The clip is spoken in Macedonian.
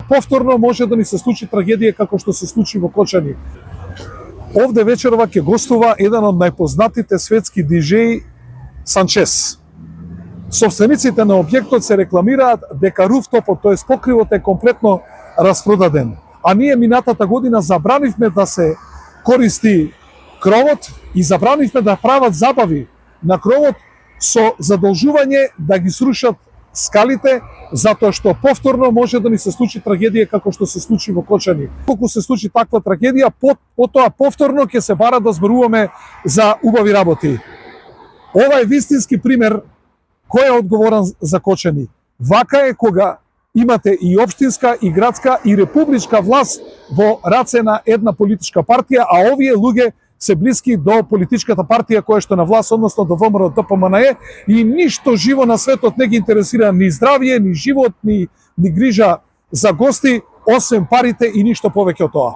повторно може да ни се случи трагедија како што се случи во Кочани. Овде вечерва ќе гостува еден од најпознатите светски диџеи Санчес. Собствениците на објектот се рекламираат дека руфтопот, тоест покривот е комплетно распродаден. А ние минатата година забранивме да се користи кровот и забранивме да прават забави на кровот со задолжување да ги срушат скалите, затоа што повторно може да ни се случи трагедија како што се случи во Кочани. Колку се случи таква трагедија, потоа повторно ќе се бара да зборуваме за убави работи. Ова е вистински пример кој е одговорен за Кочани. Вака е кога имате и општинска, и градска, и републичка власт во раце на една политичка партија, а овие луѓе се блиски до политичката партија која што на власт, односно до ВМРО ДПМНЕ, и ништо живо на светот не ги интересира ни здравје, ни живот, ни грижа за гости, освен парите и ништо повеќе од тоа.